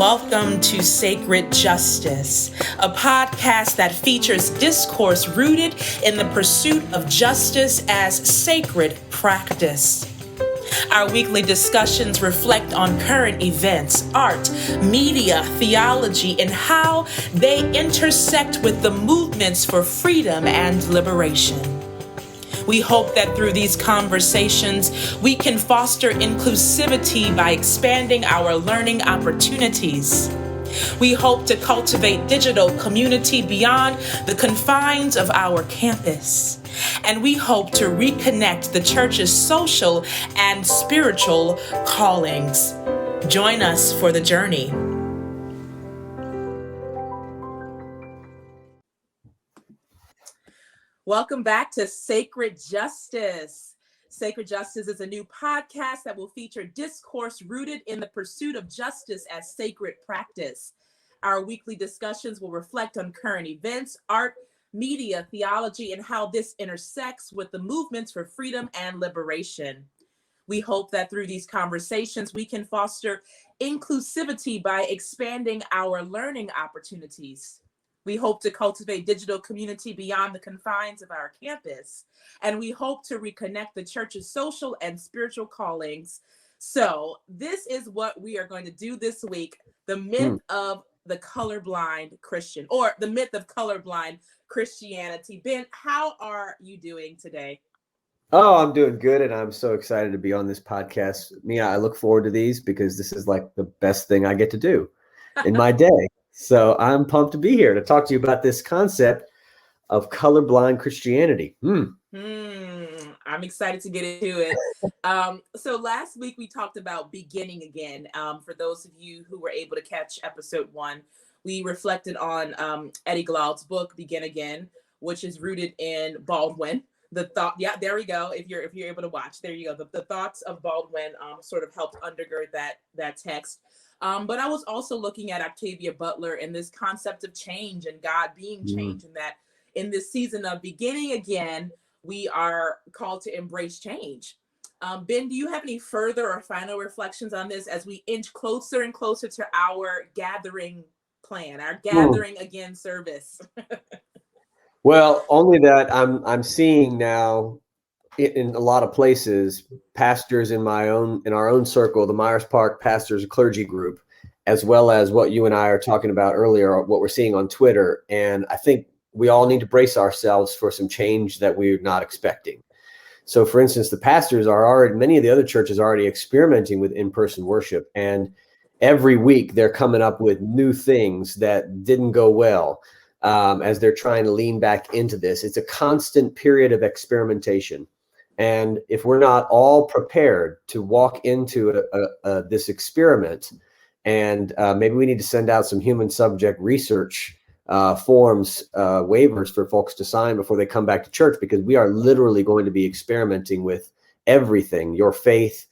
Welcome to Sacred Justice, a podcast that features discourse rooted in the pursuit of justice as sacred practice. Our weekly discussions reflect on current events, art, media, theology, and how they intersect with the movements for freedom and liberation. We hope that through these conversations, we can foster inclusivity by expanding our learning opportunities. We hope to cultivate digital community beyond the confines of our campus. And we hope to reconnect the church's social and spiritual callings. Join us for the journey. Welcome back to Sacred Justice. Sacred Justice is a new podcast that will feature discourse rooted in the pursuit of justice as sacred practice. Our weekly discussions will reflect on current events, art, media, theology, and how this intersects with the movements for freedom and liberation. We hope that through these conversations, we can foster inclusivity by expanding our learning opportunities. We hope to cultivate digital community beyond the confines of our campus, and we hope to reconnect the church's social and spiritual callings. So this is what we are going to do this week, the myth of the colorblind Christian, or the myth of colorblind Christianity. Ben, how are you doing today? Oh, I'm doing good, and I'm so excited to be on this podcast. Mia, I look forward to these because this is like the best thing I get to do in my day. So I'm pumped to be here to talk to you about this concept of colorblind Christianity. I'm excited to get into it. So last week we talked about beginning again. For those of you who were able to catch episode 1, we reflected on Eddie Glaude's book, Begin Again, which is rooted in Baldwin. There we go. If you're able to watch, there you go. The thoughts of Baldwin sort of helped undergird that text. But I was also looking at Octavia Butler and this concept of change and God being change, and that in this season of beginning again, we are called to embrace change. Ben, do you have any further or final reflections on this as we inch closer and closer to our gathering plan, our gathering again service? Well, only that I'm seeing now in a lot of places, pastors in our own circle, the Myers Park Pastors Clergy Group, as well as what you and I are talking about earlier, what we're seeing on Twitter. And I think we all need to brace ourselves for some change that we're not expecting. So for instance, the pastors many of the other churches are already experimenting with in-person worship. And every week they're coming up with new things that didn't go well as they're trying to lean back into this. It's a constant period of experimentation. And if we're not all prepared to walk into this experiment, and maybe we need to send out some human subject research forms, waivers for folks to sign before they come back to church, because we are literally going to be experimenting with everything: your faith,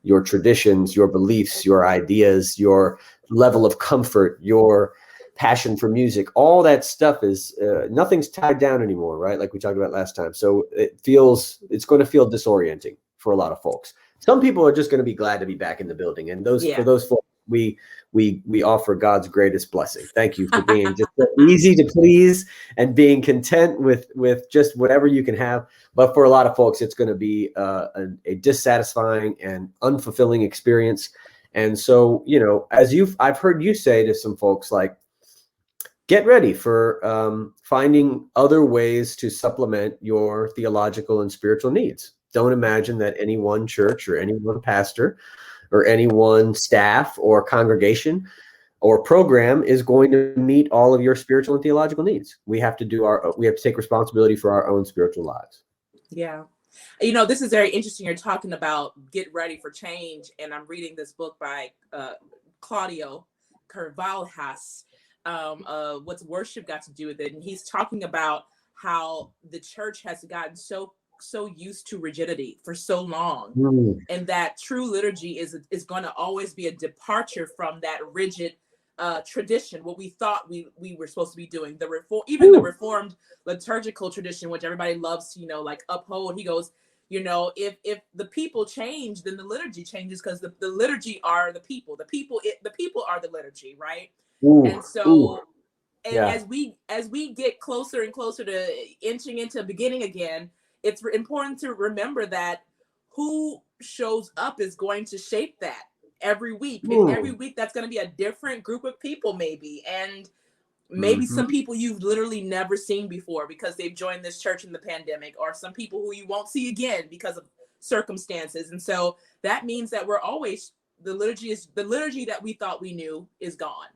your traditions, your beliefs, your ideas, your level of comfort, your passion for music. All that stuff is nothing's tied down anymore, right? Like we talked about last time. So it's going to feel disorienting for a lot of folks. Some people are just going to be glad to be back in the building, and for those folks, we offer God's greatest blessing. Thank you for being just so easy to please and being content with just whatever you can have. But for a lot of folks, it's going to be a dissatisfying and unfulfilling experience. And so, I've heard you say to some folks, like, get ready for finding other ways to supplement your theological and spiritual needs. Don't imagine that any one church or any one pastor or any one staff or congregation or program is going to meet all of your spiritual and theological needs. We have to take responsibility for our own spiritual lives. Yeah. This is very interesting. You're talking about get ready for change. And I'm reading this book by Claudio Carvalhas. What's worship got to do with it? And he's talking about how the church has gotten so used to rigidity for so long, and that true liturgy is going to always be a departure from that rigid tradition, what we thought we were supposed to be doing. The Reformed liturgical tradition, which everybody loves to uphold. He goes, if the people change, then the liturgy changes, because the liturgy are the people. The people are are the liturgy, right? Ooh, And so ooh, and yeah. as we get closer and closer to inching into beginning again, it's important to remember that who shows up is going to shape that every week. And every Ooh. week that's going to be a different group of people, maybe. And maybe Mhm. some people you've literally never seen before because they've joined this church in the pandemic, or some people who you won't see again because of circumstances. And so that means that we're always, the liturgy that we thought we knew is gone.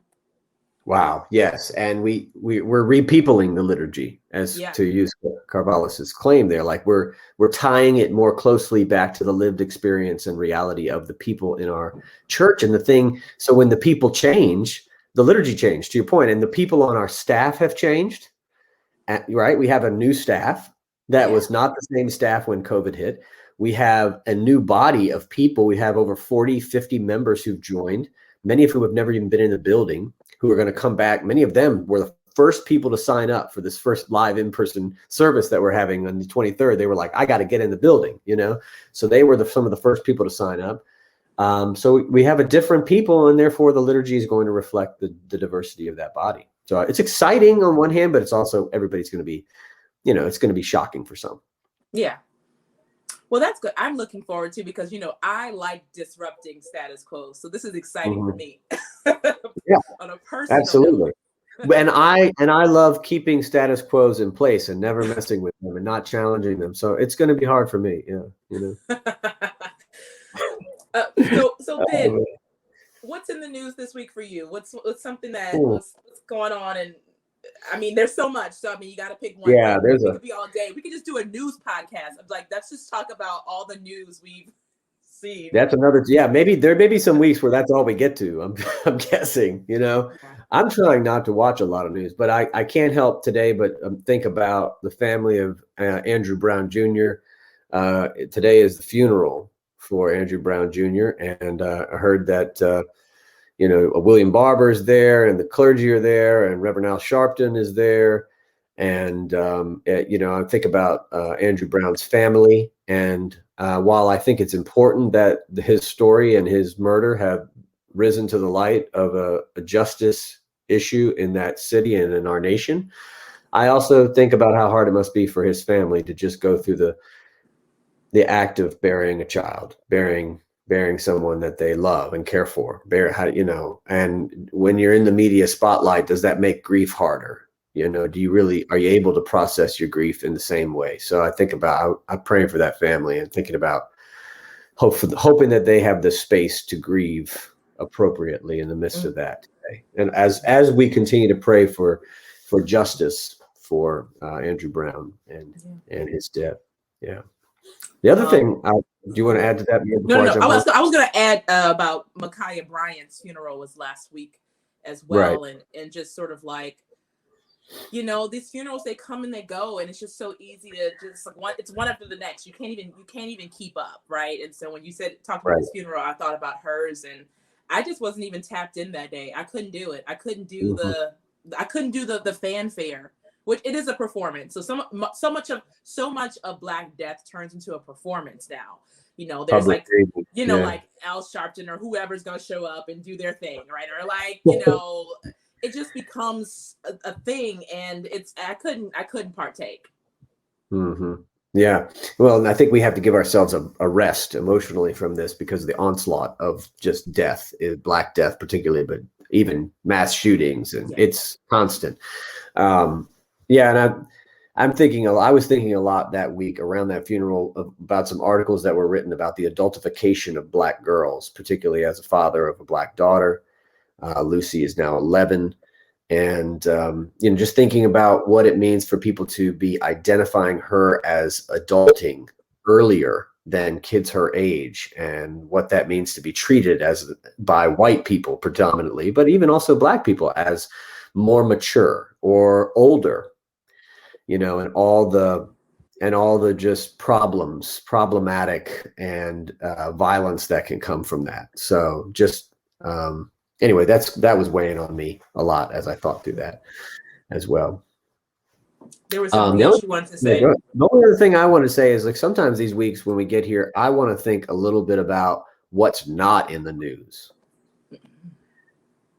Wow. Yes, and we're repeopling the liturgy, as Yeah. to use Carvalis's claim there. Like we're tying it more closely back to the lived experience and reality of the people in our church. And the thing, so when the people change, the liturgy changed, to your point, and the people on our staff have changed. Right? We have a new staff that Yeah. was not the same staff when COVID hit. We have a new body of people. We have over 40, 50 members who've joined, many of whom have never even been in the building, who are going to come back. Many of them were the first people to sign up for this first live in-person service that we're having on the 23rd. They were like, I got to get in the building, you know? So they were some of the first people to sign up. So we have a different people, and therefore the liturgy is going to reflect the diversity of that body. So it's exciting on one hand, but it's also, everybody's going to be, you know, it's going to be shocking for some. Yeah. Well, that's good. I'm looking forward to, because, you know, I like disrupting status quo. So this is exciting for me. Yeah, on a personal absolutely. note. And I love keeping status quos in place and never messing with them and not challenging them. So it's going to be hard for me. Yeah, you know. So Ben, what's in the news this week for you? What's something that what's going on? And I mean, there's so much. So I mean, you got to pick one. Yeah, we could be all day. We could just do a news podcast. I'm like, let's just talk about all the news we've seen. That's another. Yeah, maybe there may be some weeks where that's all we get to. I'm guessing. You know, I'm trying not to watch a lot of news, but I can't help today but think about the family of Andrew Brown Jr. Today is the funeral for Andrew Brown Jr. And I heard that you know, William Barber is there, and the clergy are there, and Reverend Al Sharpton is there. And, you know, I think about Andrew Brown's family. And while I think it's important that his story and his murder have risen to the light of a justice issue in that city and in our nation, I also think about how hard it must be for his family to just go through the act of burying a child, burying someone that they love and care for. You know, and when you're in the media spotlight, does that make grief harder? You know, are you able to process your grief in the same way? So I think about, I'm praying for that family and thinking about hoping that they have the space to grieve appropriately in the midst of that today. And as we continue to pray for justice for Andrew Brown and his death. Yeah. The other thing, do you want to add to that? No. I was going to add about Micaiah Bryant's funeral was last week as well. Right. And just sort of like, you know, these funerals, they come and they go, and it's just so easy to just like it's one after the next. You can't even keep up. Right. And so when you talked about this funeral, I thought about hers, and I just wasn't even tapped in that day. I couldn't do it. I couldn't do the fanfare, which it is a performance. So so much of Black death turns into a performance now. You know, there's like, you know, like Al Sharpton or whoever's going to show up and do their thing, right? Or like, you know, it just becomes a thing, and I couldn't partake. Mm-hmm. Yeah. Well, and I think we have to give ourselves a rest emotionally from this, because of the onslaught of just death, Black death particularly, but even mass shootings, and it's constant. And I was thinking a lot that week around that funeral about some articles that were written about the adultification of Black girls, particularly as a father of a Black daughter. Lucy is now 11. And, you know, just thinking about what it means for people to be identifying her as adulting earlier than kids her age, and what that means to be treated by white people predominantly, but even also Black people, as more mature or older, you know, and all the just problematic and violence that can come from that. So just, anyway, that was weighing on me a lot as I thought through that as well. There was something else you wanted to say. The only other thing I want to say is, like, sometimes these weeks when we get here, I want to think a little bit about what's not in the news.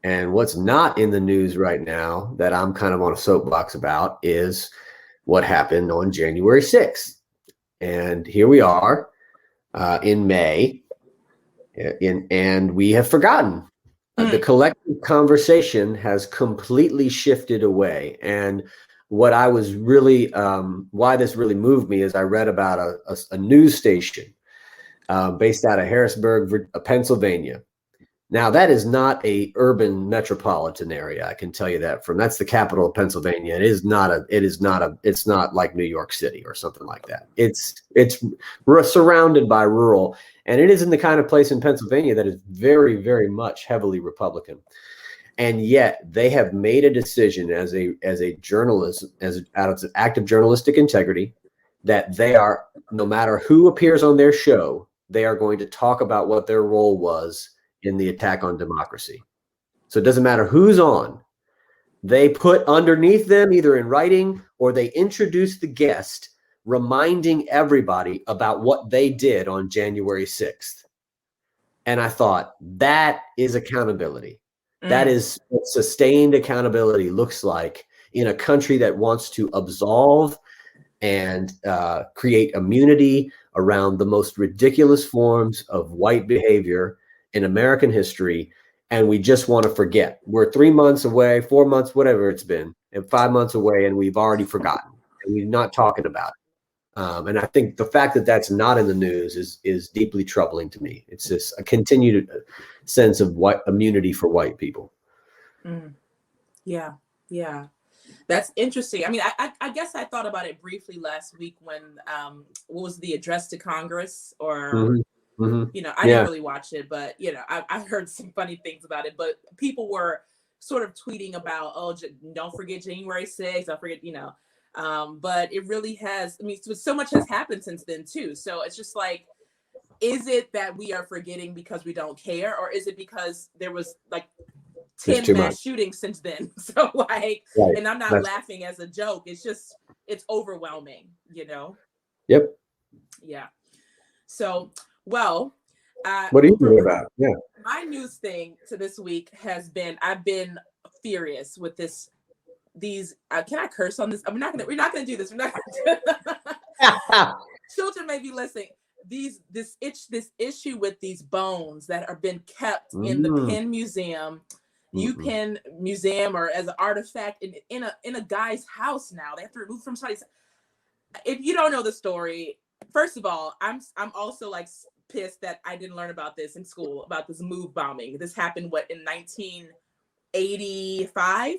And what's not in the news right now that I'm kind of on a soapbox about is what happened on January 6th. And here we are in May, and we have forgotten. The collective conversation has completely shifted away. And what I was really, why this really moved me is I read about a news station based out of Harrisburg, Pennsylvania. Now, that is not a urban metropolitan area. I can tell you that that's the capital of Pennsylvania. It's not like New York City or something like that. It's surrounded by rural, and it is in the kind of place in Pennsylvania that is very, very much heavily Republican. And yet they have made a decision as a journalist, out of active journalistic integrity, that they are, no matter who appears on their show, they are going to talk about what their role was in the attack on democracy. So it doesn't matter who's on. They put underneath them, either in writing or they introduce the guest, reminding everybody about what they did on January 6th. And I thought, that is accountability. That is what sustained accountability looks like in a country that wants to absolve and create immunity around the most ridiculous forms of white behavior in American history. And we just want to forget. We're 3 months away, 4 months, whatever it's been, and 5 months away, and we've already forgotten. And we're not talking about it. And I think the fact that that's not in the news is deeply troubling to me. It's just a continued sense of white immunity for white people. Yeah. That's interesting. I mean, I guess I thought about it briefly last week when what was the address to Congress, or you know, I didn't really watch it, but you know, I heard some funny things about it. But people were sort of tweeting about, oh, don't forget January 6th, don't forget, you know. But it really has. I mean, so much has happened since then too. So it's just like, is it that we are forgetting because we don't care, or is it because there was like 10 mass shootings since then? So like, and I'm not laughing as a joke. It's just, it's overwhelming, you know? Yep. Yeah. So, well, what are you thinking about? Yeah. My news thing to this week has been, I've been furious with these, can I curse on this? We're not going to do this. We're not going to children may be listening. This issue with these bones that are been kept in the Penn Museum, UPenn Museum, or as an artifact in a guy's house now. They have to remove from somebody's. If you don't know the story, first of all, I'm also like pissed that I didn't learn about this in school, about this MOVE bombing. This happened in 1985?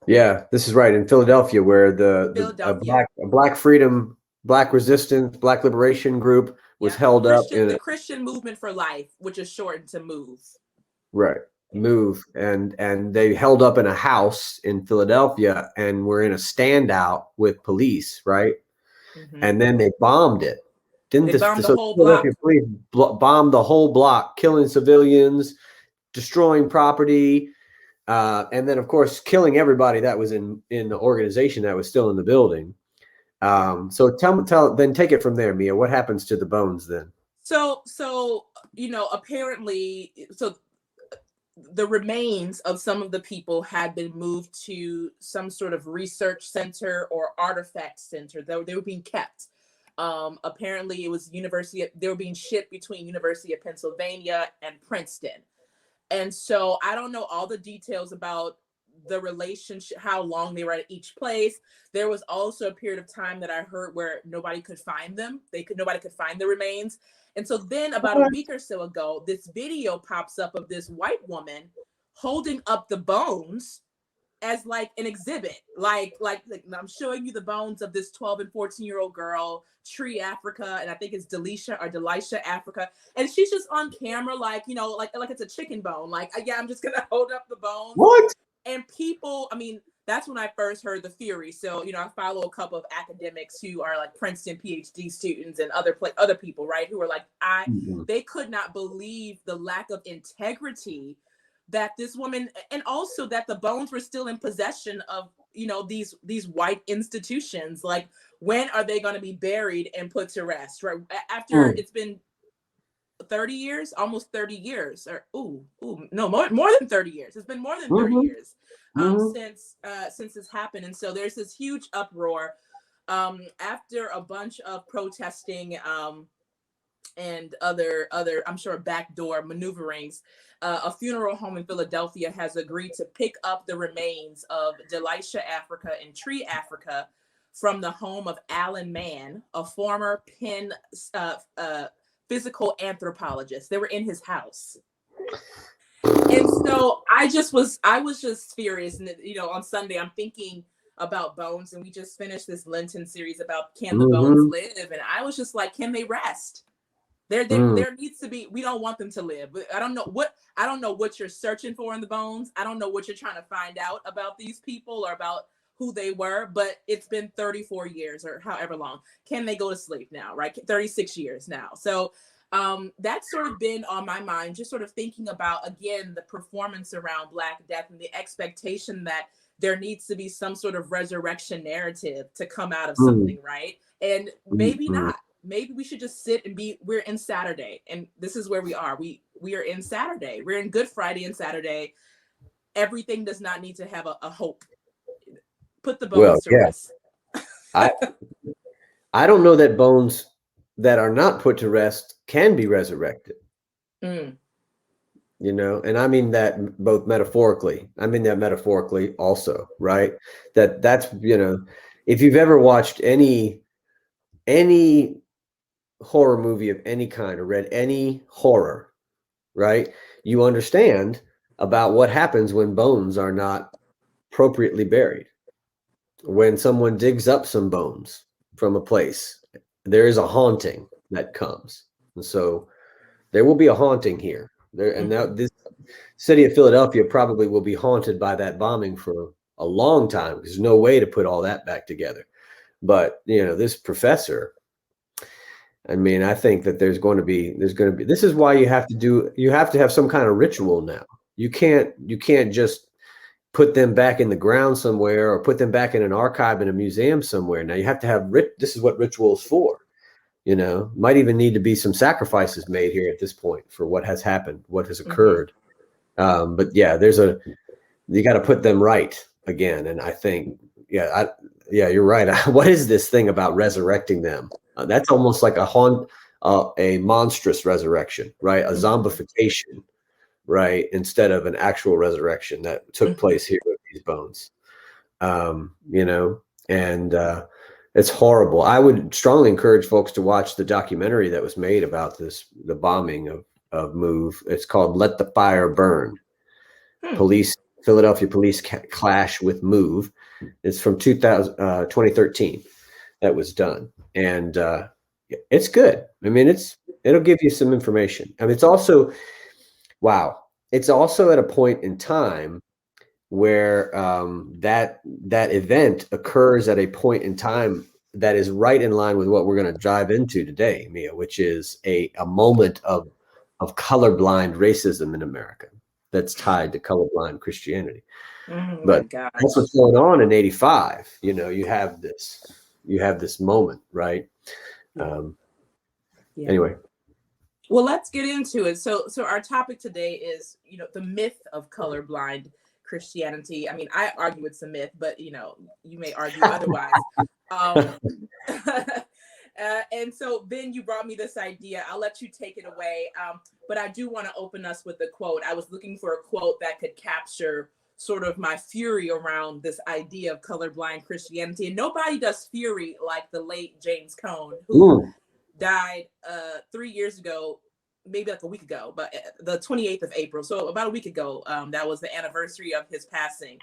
Yeah, this is right in Philadelphia, where a black freedom, black resistance, black liberation group was held up in the Christian Movement for Life, which is shortened to MOVE. Right. MOVE, and they held up in a house in Philadelphia and were in a standout with police, right? And then they bombed it. Didn't the whole block? Police bombed the whole block, killing civilians, destroying property, and then of course killing everybody that was in the organization that was still in the building. So then take it from there, Mia. What happens to the bones then? So you know, apparently, the remains of some of the people had been moved to some sort of research center or artifact center. They were being kept. Apparently, it was they were being shipped between University of Pennsylvania and Princeton. And so I don't know all the details about the relationship, how long they were at each place. There was also a period of time that I heard where nobody could find them. Nobody could find the remains. And so then about a week or so ago, this video pops up of this white woman holding up the bones as like an exhibit. Like I'm showing you the bones of this 12 and 14-year-old girl, Tree Africa, and I think it's Delisha Africa. And she's just on camera, like, you know, like it's a chicken bone. Like, yeah, I'm just gonna hold up the bones. What? And people, I mean, that's when I first heard the theory. So, you know, I follow a couple of academics who are like Princeton PhD students and other people, right, who are like, they could not believe the lack of integrity that this woman, and also that the bones were still in possession of, you know, these white institutions. Like, when are they going to be buried and put to rest, right? After it's been 30 years, almost 30 years, or no, more than 30 years. It's been more than 30 years since this happened. And so there's this huge uproar after a bunch of protesting and other I'm sure backdoor maneuverings. A funeral home in Philadelphia has agreed to pick up the remains of Delisha Africa and Tree Africa from the home of Alan Mann, a former Penn physical anthropologist. They were in his house. And so I was just furious. And, on Sunday, I'm thinking about bones, and we just finished this Lenten series about can the bones live? And I was just like, can they rest? There needs to be, we don't want them to live. I don't know what you're searching for in the bones. I don't know what you're trying to find out about these people or about who they were, but it's been 34 years or however long. Can they go to sleep now, right? 36 years now. So that's sort of been on my mind, just sort of thinking about, again, the performance around Black death and the expectation that there needs to be some sort of resurrection narrative to come out of something, right? And maybe not. Maybe we should just sit and we're in Saturday, and this is where we are. We are in Saturday. We're in Good Friday and Saturday. Everything does not need to have a hope. Put the bones to rest. I don't know that bones that are not put to rest can be resurrected. And I mean that both metaphorically. I mean that metaphorically also, right? That's if you've ever watched any horror movie of any kind or read any horror, right? You understand about what happens when bones are not appropriately buried. When someone digs up some bones from a place, there is a haunting that comes. And so there will be a haunting here. And now this city of Philadelphia probably will be haunted by that bombing for a long time because there's no way to put all that back together. But, this professor, I mean, I think that there's going to be, this is why you have to have some kind of ritual now. You can't just put them back in the ground somewhere or put them back in an archive in a museum somewhere. Now you have to have, this is what ritual is for, might even need to be some sacrifices made here at this point for what has happened, what has occurred. But yeah, you got to put them right again. And I think, you're right. What is this thing about resurrecting them? That's almost like a monstrous resurrection, right? A zombification, right? Instead of an actual resurrection that took place here with these bones, and it's horrible. I would strongly encourage folks to watch the documentary that was made about the bombing of MOVE. It's called Let the Fire Burn. Philadelphia police clash with MOVE. It's from 2013 that was done. And it's good. I mean, it'll give you some information. I mean, it's also at a point in time where that event occurs at a point in time that is right in line with what we're going to dive into today, Mia, which is a moment of colorblind racism in America that's tied to colorblind Christianity. But that's what's going on in 85. You have this moment, right? Anyway. Well, let's get into it. So our topic today is, the myth of colorblind Christianity. I mean, I argue it's a myth, but you may argue otherwise. And so, Ben, you brought me this idea. I'll let you take it away. But I do want to open us with a quote. I was looking for a quote that could capture sort of my fury around this idea of colorblind Christianity. And nobody does fury like the late James Cone, who died 3 years ago, maybe like a week ago, but the 28th of April. So about a week ago, that was the anniversary of his passing.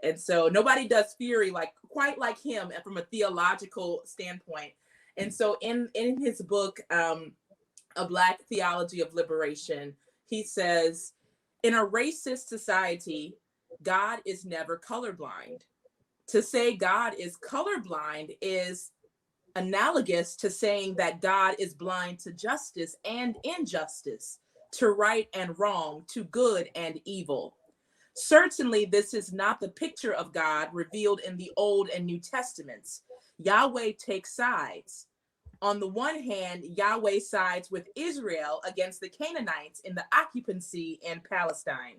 And so nobody does fury quite like him from a theological standpoint. And so in his book, A Black Theology of Liberation, he says, in a racist society, God is never colorblind. To say God is colorblind is analogous to saying that God is blind to justice and injustice, to right and wrong, to good and evil. Certainly, this is not the picture of God revealed in the Old and New Testaments. Yahweh takes sides. On the one hand, Yahweh sides with Israel against the Canaanites in the occupancy in Palestine.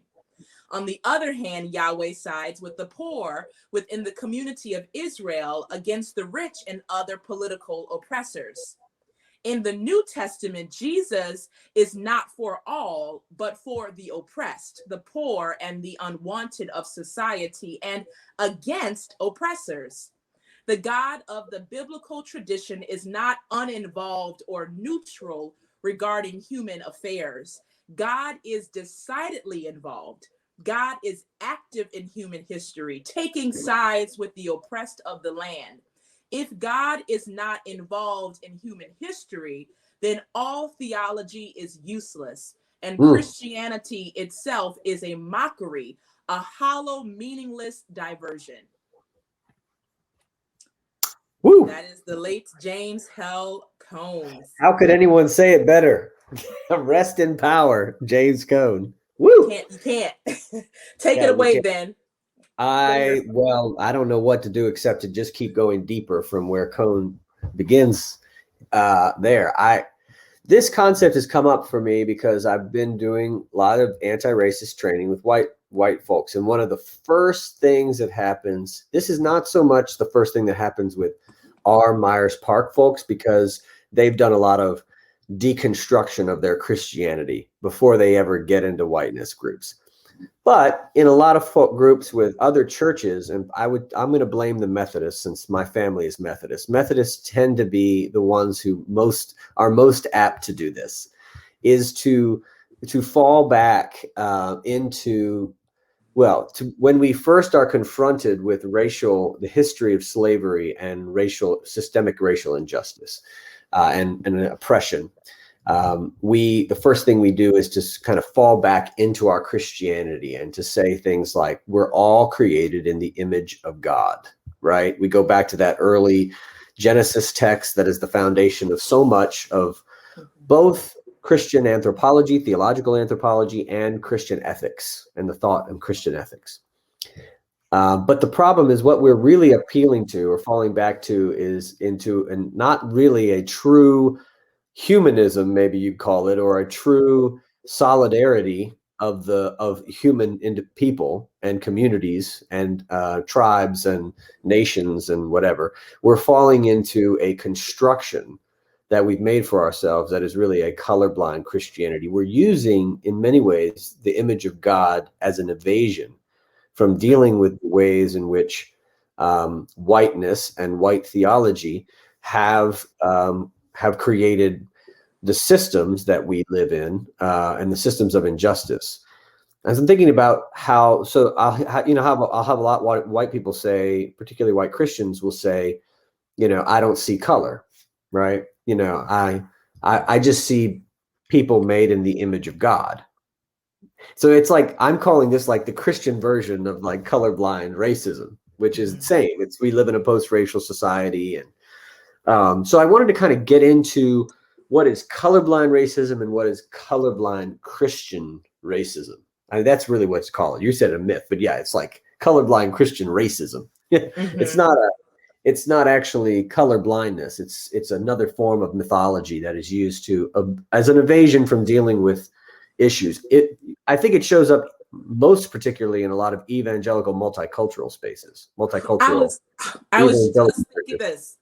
On the other hand, Yahweh sides with the poor within the community of Israel against the rich and other political oppressors. In the New Testament, Jesus is not for all, but for the oppressed, the poor, and the unwanted of society, and against oppressors. The God of the biblical tradition is not uninvolved or neutral regarding human affairs. God is decidedly involved. God is active in human history, taking sides with the oppressed of the land. If God is not involved in human history, then all theology is useless, and Christianity itself is a mockery, a hollow, meaningless diversion. Woo. That is the late James Hell Cone. How could anyone say it better? Rest in power, James Cone. Woo! You can't. Take it away, Ben. I don't know what to do except to just keep going deeper from where Cone begins there. This concept has come up for me because I've been doing a lot of anti-racist training with white folks. And one of the first things that happens, this is not so much the first thing that happens with our Myers Park folks, because they've done a lot of deconstruction of their Christianity before they ever get into whiteness groups. But in a lot of folk groups with other churches, and I'm going to blame the Methodists since my family is Methodist. Methodists tend to be the ones who are most apt to do this, is to fall back into when we first are confronted with the history of slavery and systemic racial injustice and oppression. The first thing we do is to kind of fall back into our Christianity and to say things like, we're all created in the image of God, right? We go back to that early Genesis text that is the foundation of so much of both Christian anthropology, theological anthropology, and Christian ethics and the thought of Christian ethics. But the problem is what we're really appealing to or falling back to is and not really a true humanism, maybe you'd call it, or a true solidarity of human people and communities and tribes and nations and whatever. We're falling into a construction that we've made for ourselves that is really a colorblind Christianity. We're using, in many ways, the image of God as an evasion from dealing with the ways in which whiteness and white theology have created the systems that we live in and the systems of injustice. As I'm thinking about I'll have a lot of white people say, particularly white Christians will say, I don't see color, right? I just see people made in the image of God. So it's like, I'm calling this like the Christian version of like colorblind racism, which is the same. We live in a post-racial society. And so I wanted to kind of get into what is colorblind racism and what is colorblind Christian racism. I mean, that's really what it's called. You said a myth, but yeah, it's like colorblind Christian racism. It's not actually color blindness. It's another form of mythology that is used as an evasion from dealing with issues. I think it shows up most particularly in a lot of evangelical multicultural spaces. I was just thinking this.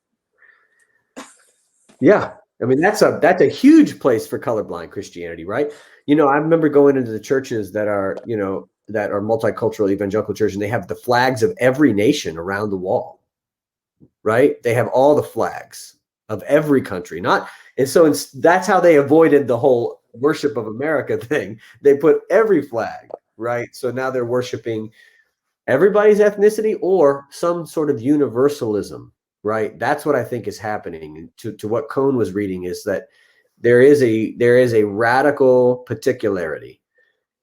Yeah. I mean, that's a huge place for colorblind Christianity, right? I remember going into the churches that are multicultural evangelical churches, and they have the flags of every nation around the wall, right? They have all the flags of every country, that's how they avoided the whole worship of America thing. They put every flag, right? So now they're worshiping everybody's ethnicity or some sort of universalism. Right. That's what I think is happening. To what Cone was reading is that there is a radical particularity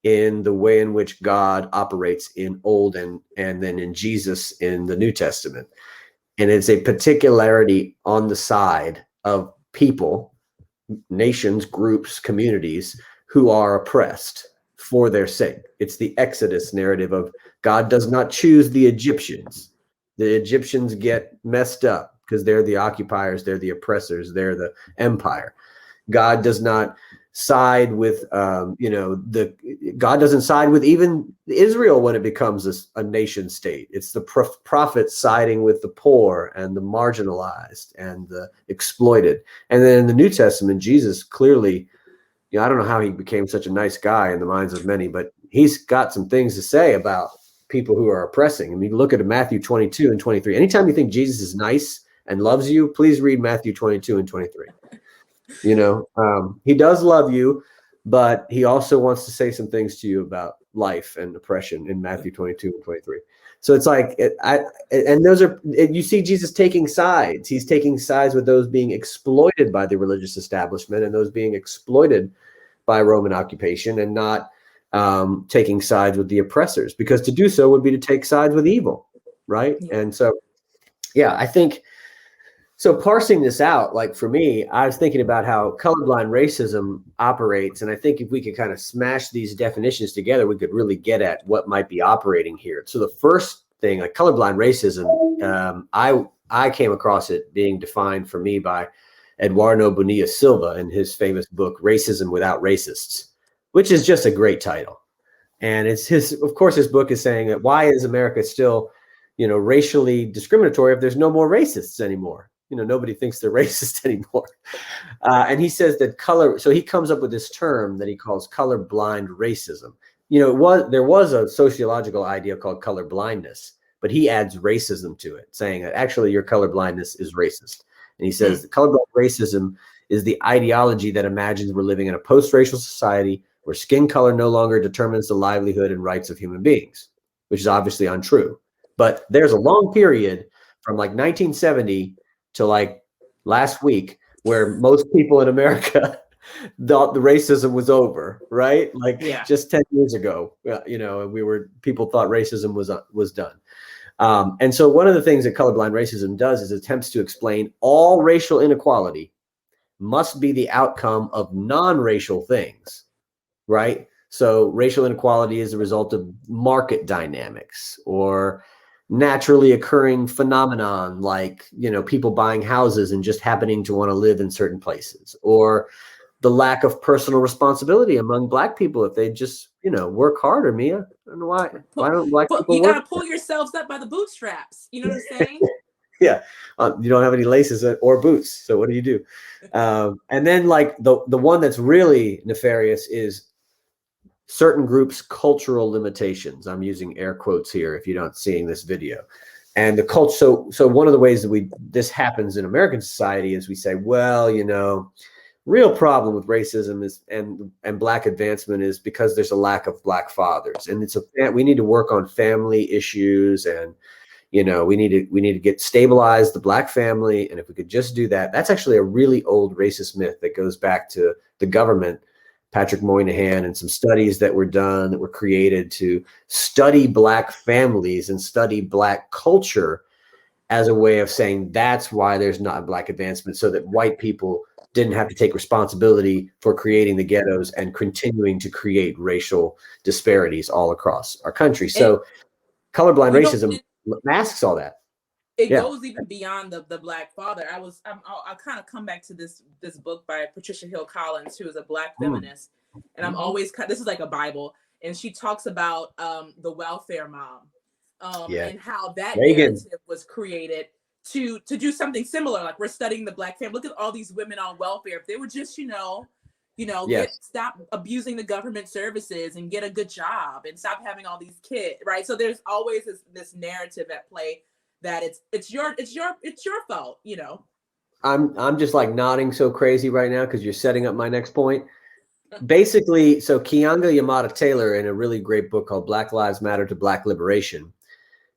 in the way in which God operates in Old and then in Jesus in the New Testament. And it's a particularity on the side of people, nations, groups, communities who are oppressed for their sake. It's the Exodus narrative of God does not choose the Egyptians. The Egyptians get messed up. because they're the occupiers, they're the oppressors, they're the empire. God does not side with, God doesn't side with even Israel when it becomes a nation state. It's the prophets siding with the poor and the marginalized and the exploited. And then in the New Testament, Jesus clearly, I don't know how he became such a nice guy in the minds of many, but he's got some things to say about people who are oppressing. I mean, look at Matthew 22 and 23. Anytime you think Jesus is nice and loves you, please read Matthew 22 and 23. He does love you, but he also wants to say some things to you about life and oppression in Matthew 22 and 23. So it's like, you see Jesus taking sides. He's taking sides with those being exploited by the religious establishment and those being exploited by Roman occupation, and not taking sides with the oppressors, because to do so would be to take sides with evil, right? Yeah. And so, I think, so parsing this out, like for me, I was thinking about how colorblind racism operates. And I think if we could kind of smash these definitions together, we could really get at what might be operating here. So the first thing, like colorblind racism, I came across it being defined for me by Eduardo Bonilla Silva in his famous book, Racism Without Racists, which is just a great title. And it's of course, his book is saying that why is America still, racially discriminatory if there's no more racists anymore? Nobody thinks they're racist anymore. And he says that so he comes up with this term that he calls colorblind racism. There was a sociological idea called color blindness, but he adds racism to it, saying that actually your color blindness is racist. And he says that colorblind racism is the ideology that imagines we're living in a post-racial society where skin color no longer determines the livelihood and rights of human beings, which is obviously untrue. But there's a long period from like 1970 to like last week where most people in America thought the racism was over, right? Like just 10 years ago, people thought racism was done. And so one of the things that colorblind racism does is attempts to explain all racial inequality must be the outcome of non-racial things, right? So racial inequality is a result of market dynamics or naturally occurring phenomenon like, people buying houses and just happening to want to live in certain places, or the lack of personal responsibility among Black people if they just, work harder, Mia. I don't know why don't Black people you got to pull yourselves up by the bootstraps. You know what I'm saying? Yeah. You don't have any laces or boots. So what do you do? And then like the one that's really nefarious is certain groups' cultural limitations. I'm using air quotes here if you're not seeing this video. And the culture. So one of the ways that this happens in American society is we say, well, real problem with racism is and Black advancement is because there's a lack of Black fathers, and we need to work on family issues, and we need to get stabilize the Black family, and if we could just do that, that's actually a really old racist myth that goes back to the government, Patrick Moynihan, and some studies that were done that were created to study Black families and study Black culture as a way of saying that's why there's not Black advancement, so that white people didn't have to take responsibility for creating the ghettos and continuing to create racial disparities all across our country. So colorblind racism masks all that. It goes even beyond the Black father. I'll kind of come back to this book by Patricia Hill Collins, who is a Black feminist. And I'm always, this is like a Bible. And she talks about the welfare mom and how that narrative was created to do something similar. Like, we're studying the Black family. Look at all these women on welfare. If they would just, stop abusing the government services and get a good job and stop having all these kids, right? So there's always this narrative at play that it's your fault, I'm just like nodding so crazy right now because you're setting up my next point. Basically, so Keeanga-Yamahtta Taylor, in a really great book called Black Lives Matter to Black Liberation,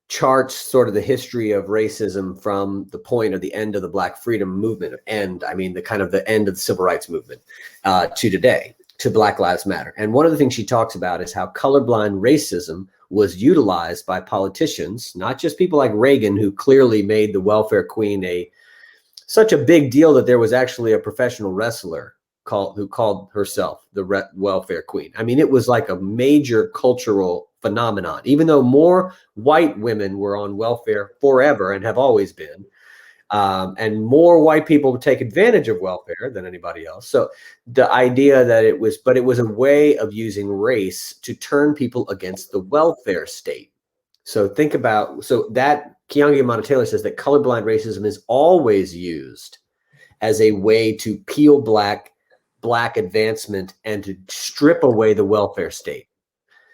charts sort of the history of racism from the point of the end of the Black freedom movement, the end of the civil rights movement to today, to Black Lives Matter. And one of the things she talks about is how colorblind racism was utilized by politicians, not just people like Reagan, who clearly made the welfare queen such a big deal that there was actually a professional wrestler who called herself the welfare queen. I mean, it was like a major cultural phenomenon, even though more white women were on welfare forever and have always been. And more white people take advantage of welfare than anybody else. So the idea that it was a way of using race to turn people against the welfare state. So think about, so that Keeanga-Yamahtta Taylor says that colorblind racism is always used as a way to peel black advancement and to strip away the welfare state.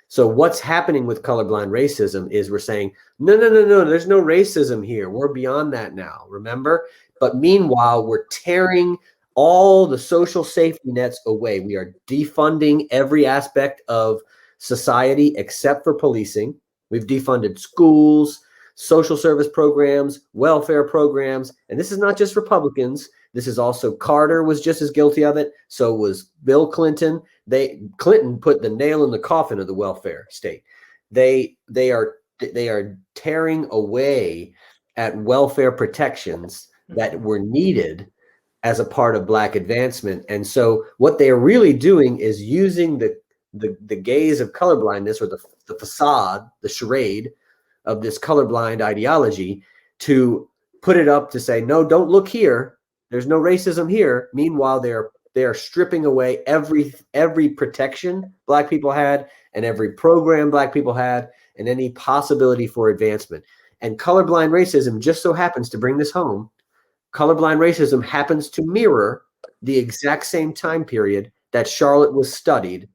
So what's happening with colorblind racism is we're saying, no, there's no racism here. We're beyond that now, remember? But meanwhile, we're tearing all the social safety nets away. We are defunding every aspect of society except for policing. We've defunded schools, social service programs, welfare programs. And this is not just Republicans. This is also Carter was just as guilty of it. So was Bill Clinton. Clinton put the nail in the coffin of the welfare state. They are tearing away at welfare protections that were needed as a part of black advancement. And so what they are really doing is using the gaze of colorblindness, or the facade, the charade of this colorblind ideology, to put it up to say, no, don't look here. There's no racism here. Meanwhile, they are stripping away every protection black people had, and every program black people had, and any possibility for advancement. And colorblind racism just so happens to bring this home. Colorblind racism happens to mirror the exact same time period that Charlotte was studied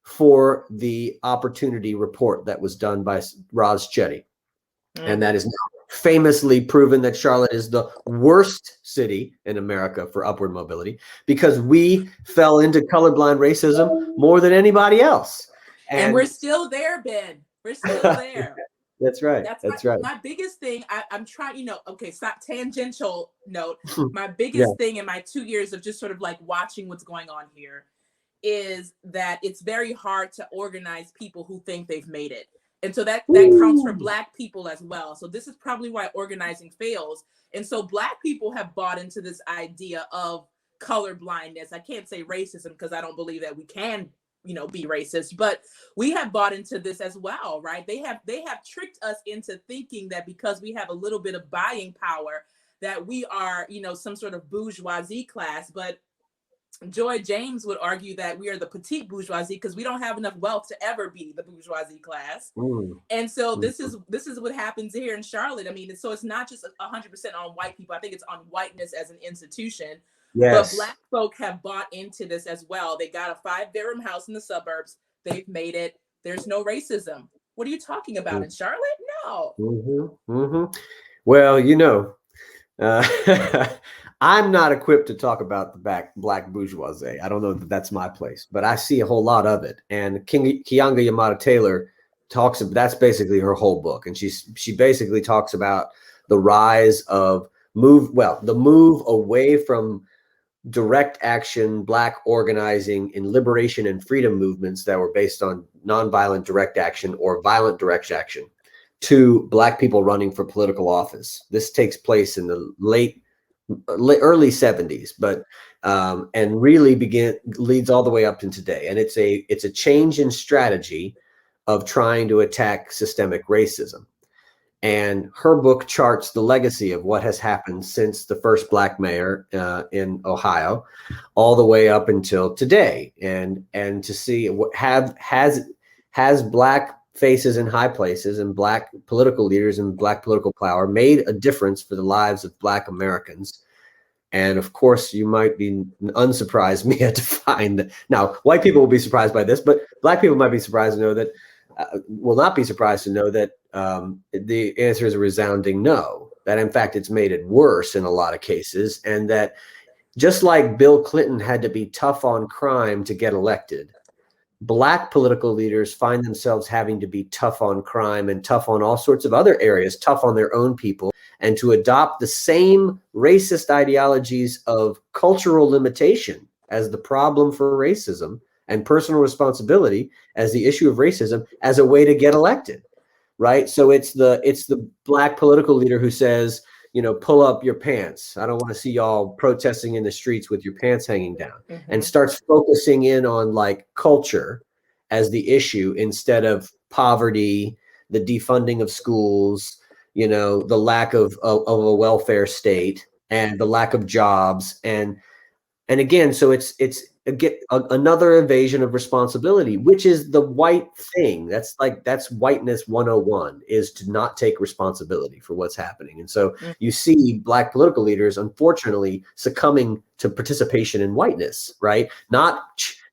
for the opportunity report that was done by Roz Chetty. And that is now famously proven that Charlotte is the worst city in America for upward mobility, because we fell into colorblind racism more than anybody else. And we're still there, Ben. We're still there. That's right. That's right. My biggest thing, I'm trying, okay, stop, tangential note. My biggest thing in my 2 years of just sort of like watching what's going on here is that it's very hard to organize people who think they've made it. And so that counts for Black people as well. So this is probably why organizing fails. And so Black people have bought into this idea of color blindness. I can't say racism because I don't believe that we can, be racist, but we have bought into this as well, right? They have tricked us into thinking that because we have a little bit of buying power, that we are, some sort of bourgeoisie class. But Joy James would argue that we are the petite bourgeoisie because we don't have enough wealth to ever be the bourgeoisie class. And so this is what happens here in Charlotte. I mean, so it's not just 100% on white people. I think it's on whiteness as an institution. Yes. But Black folk have bought into this as well. They got a 5-bedroom house in the suburbs. They've made it. There's no racism. What are you talking about in Charlotte? No. Well, I'm not equipped to talk about the Black bourgeoisie. I don't know that that's my place, but I see a whole lot of it. And Keeanga-Yamahtta Taylor that's basically her whole book. And she basically talks about the rise of the move away from direct action, Black organizing in liberation and freedom movements that were based on nonviolent direct action or violent direct action, to Black people running for political office. This takes place in the early 70s, but and really leads all the way up to today. And it's a change in strategy of trying to attack systemic racism. And her book charts the legacy of what has happened since the first Black mayor in Ohio, all the way up until today, and to see what has Black faces in high places and Black political leaders and Black political power made a difference for the lives of Black Americans. And of course, you might be unsurprised me to find that now white people will be surprised by this, but Black people might be surprised to know that will not be surprised to know that the answer is a resounding no, that in fact it's made it worse in a lot of cases. And that just like Bill Clinton had to be tough on crime to get elected, Black political leaders find themselves having to be tough on crime and tough on all sorts of other areas, tough on their own people, and to adopt the same racist ideologies of cultural limitation as the problem for racism and personal responsibility as the issue of racism as a way to get elected, right? So it's the Black political leader who says, pull up your pants. I don't want to see y'all protesting in the streets with your pants hanging down, and starts focusing in on like culture as the issue instead of poverty, the defunding of schools, the lack of a welfare state and the lack of jobs. And again, so it's another evasion of responsibility, which is the white thing. That's whiteness 101, is to not take responsibility for what's happening. And so you see Black political leaders, unfortunately, succumbing to participation in whiteness, right? Not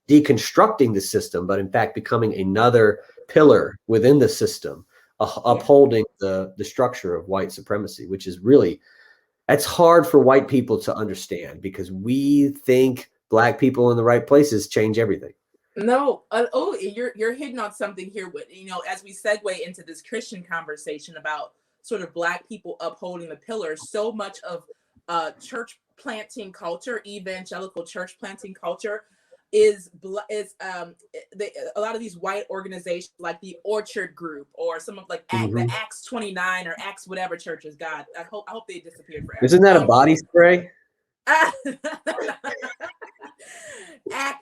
deconstructing the system, but in fact becoming another pillar within the system, upholding the structure of white supremacy, which is really, it's hard for white people to understand, because we think Black people in the right places change everything. No, you're hitting on something here. With as we segue into this Christian conversation about sort of Black people upholding the pillars, so much of church planting culture, evangelical church planting culture, is a lot of these white organizations like the Orchard Group or some of the Acts 29 or Acts whatever churches. God, I hope they disappeared forever. Isn't that a body spray?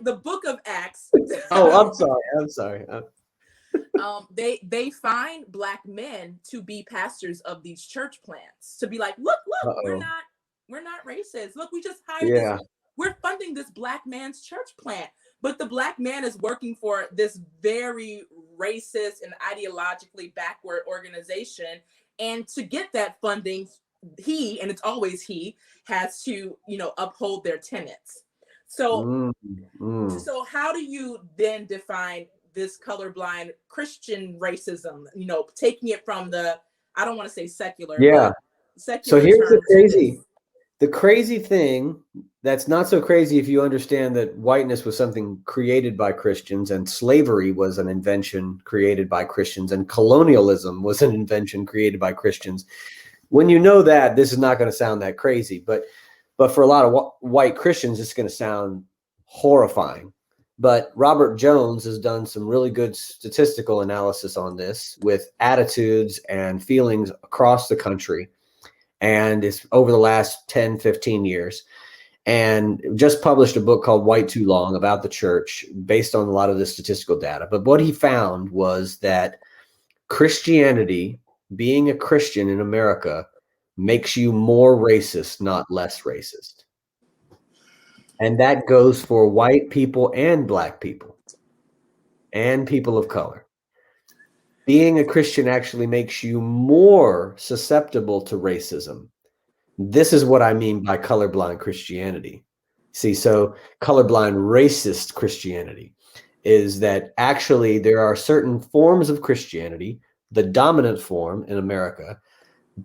The Book of Acts. Oh, I'm sorry. They find Black men to be pastors of these church plants, to be like, look, we're not racist. Look, we just hired this. We're funding this Black man's church plant, but the Black man is working for this very racist and ideologically backward organization. And to get that funding, and it's always he, has to, uphold their tenets. So, so how do you then define this colorblind Christian racism? Taking it from I don't want to say secular. Yeah. Secular. So here's the crazy thing that's not so crazy if you understand that whiteness was something created by Christians, and slavery was an invention created by Christians, and colonialism was an invention created by Christians. When you know that, this is not going to sound that crazy, but for a lot of white Christians, it's going to sound horrifying. But Robert Jones has done some really good statistical analysis on this with attitudes and feelings across the country. And it's over the last 10, 15 years. And just published a book called White Too Long about the church based on a lot of the statistical data. But what he found was that Christianity, being a Christian in America, makes you more racist, not less racist. And that goes for white people and Black people and people of color. Being a Christian actually makes you more susceptible to racism. This is what I mean by colorblind Christianity. See, so colorblind racist Christianity is that actually there are certain forms of Christianity, the dominant form in America,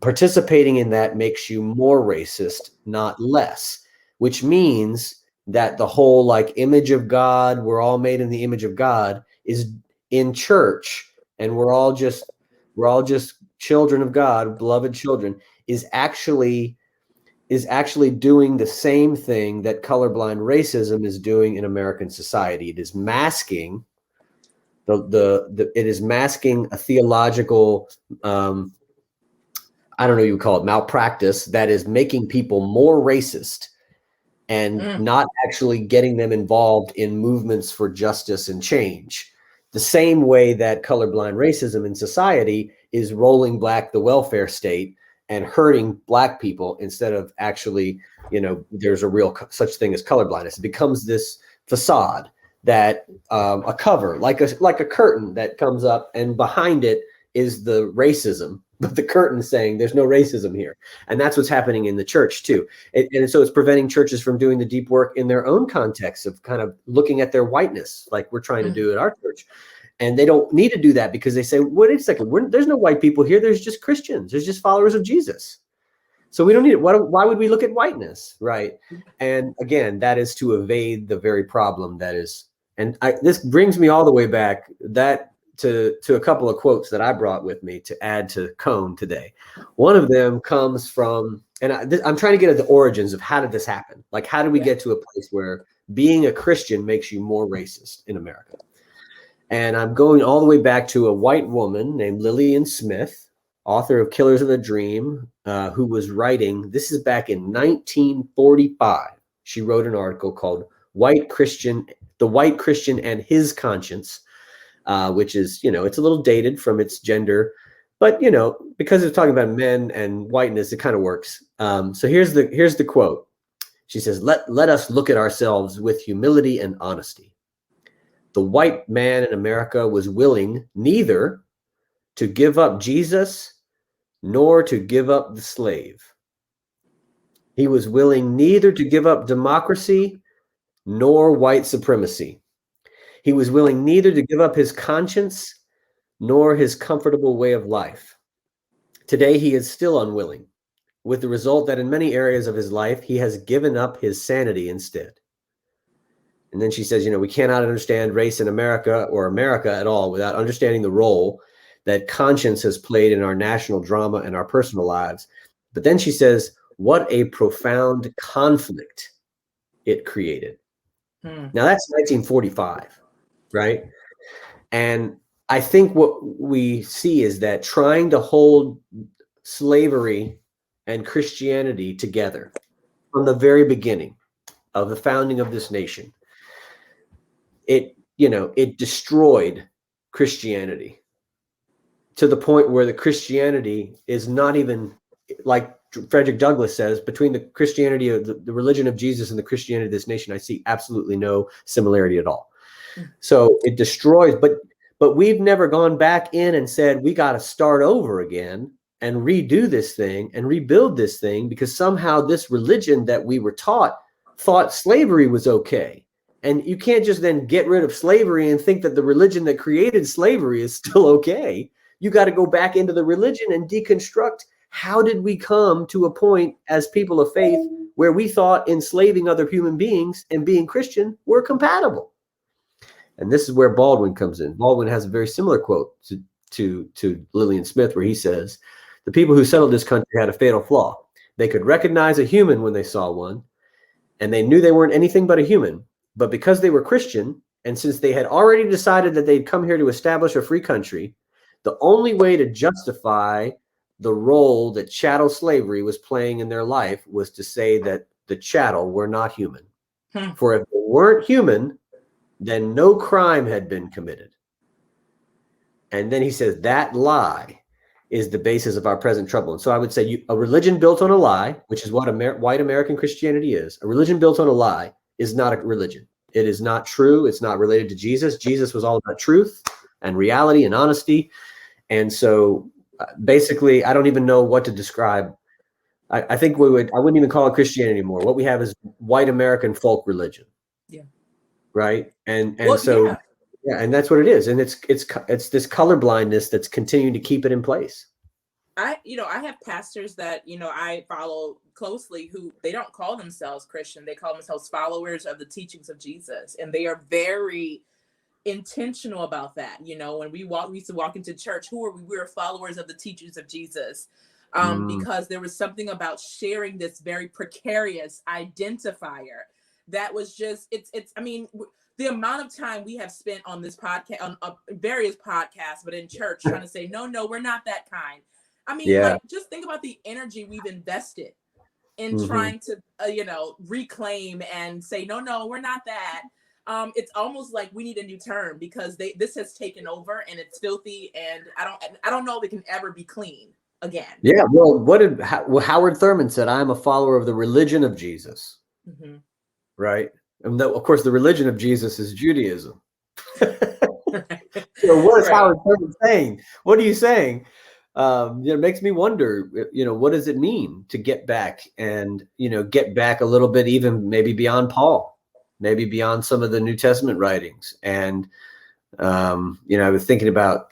participating in that makes you more racist, not less, which means that the whole image of God, we're all made in the image of God, is in church, and we're all just children of God, beloved children, is actually doing the same thing that colorblind racism is doing in American society. It is masking it is masking a theological I don't know, you would call it malpractice, that is making people more racist and not actually getting them involved in movements for justice and change. The same way that colorblind racism in society is rolling back the welfare state and hurting Black people instead of actually, there's a real such thing as colorblindness. It becomes this facade that a cover, like a curtain that comes up, and behind it is the racism, but the curtain saying there's no racism here. And that's what's happening in the church too. And so it's preventing churches from doing the deep work in their own context of kind of looking at their whiteness, like we're trying to do at our church. And they don't need to do that because they say, wait a second, there's no white people here. There's just Christians. There's just followers of Jesus. So we don't need it. Why would we look at whiteness? Right. And again, that is to evade the very problem that is. And this brings me all the way back to a couple of quotes that I brought with me to add to Cone today. One of them comes from, and I'm trying to get at the origins of how did this happen? Like, how did we get to a place where being a Christian makes you more racist in America? And I'm going all the way back to a white woman named Lillian Smith, author of Killers of the Dream, who was writing, this is back in 1945. She wrote an article called The White Christian and His Conscience, which is, it's a little dated from its gender But because it's talking about men and whiteness, it kind of works. So here's the quote. She says, let us look at ourselves with humility and honesty. The white man in America was willing neither to give up Jesus nor to give up the slave. He was willing neither to give up democracy nor white supremacy. He was willing neither to give up his conscience nor his comfortable way of life. Today, he is still unwilling, with the result that in many areas of his life, he has given up his sanity instead. And then she says, we cannot understand race in America or America at all without understanding the role that conscience has played in our national drama and our personal lives. But then she says, what a profound conflict it created. Now that's 1945, right? And I think what we see is that trying to hold slavery and Christianity together from the very beginning of the founding of this nation, it destroyed Christianity to the point where the Christianity is not even, like Frederick Douglass says, between the Christianity of the religion of Jesus and the Christianity of this nation, I see absolutely no similarity at all. So it destroys, but we've never gone back in and said, we got to start over again and redo this thing and rebuild this thing, because somehow this religion that we were taught thought slavery was okay. And you can't just then get rid of slavery and think that the religion that created slavery is still okay. You got to go back into the religion and deconstruct. How did we come to a point as people of faith where we thought enslaving other human beings and being Christian were compatible? And this is where Baldwin comes in. Baldwin has a very similar quote to Lillian Smith, where he says, the people who settled this country had a fatal flaw. They could recognize a human when they saw one, and they knew they weren't anything but a human. But because they were Christian, and since they had already decided that they'd come here to establish a free country, the only way to justify the role that chattel slavery was playing in their life was to say that the chattel were not human. For if they weren't human, then no crime had been committed. And then he says that lie is the basis of our present trouble. And so I would say a religion built on a lie, which is what white American Christianity is. A religion built on a lie is not a religion. It is not true. It's not related to Jesus. Jesus was all about truth and reality and honesty. And so basically, I don't even know what to describe. I think I wouldn't even call it Christianity anymore. What we have is white American folk religion. Yeah. Right. And that's what it is. And it's this colorblindness that's continuing to keep it in place. I have pastors that, I follow closely who they don't call themselves Christian. They call themselves followers of the teachings of Jesus. And they are very intentional about that. When we used to walk into church, who are we? We were followers of the teachings of Jesus. Because there was something about sharing this very precarious identifier that was just, the amount of time we have spent on this podcast, on various podcasts, but in church, trying to say, no, we're not that kind. Just think about the energy we've invested in trying to, reclaim and say, no, we're not that. It's almost like we need a new term because this has taken over and it's filthy, and I don't know if it can ever be clean again. Yeah. Well, Howard Thurman said, I'm a follower of the religion of Jesus. Right. And of course, the religion of Jesus is Judaism. So what is Howard Thurman saying? What are you saying? It makes me wonder, what does it mean to get back and, get back a little bit, even maybe beyond Paul, maybe beyond some of the New Testament writings. And, I was thinking about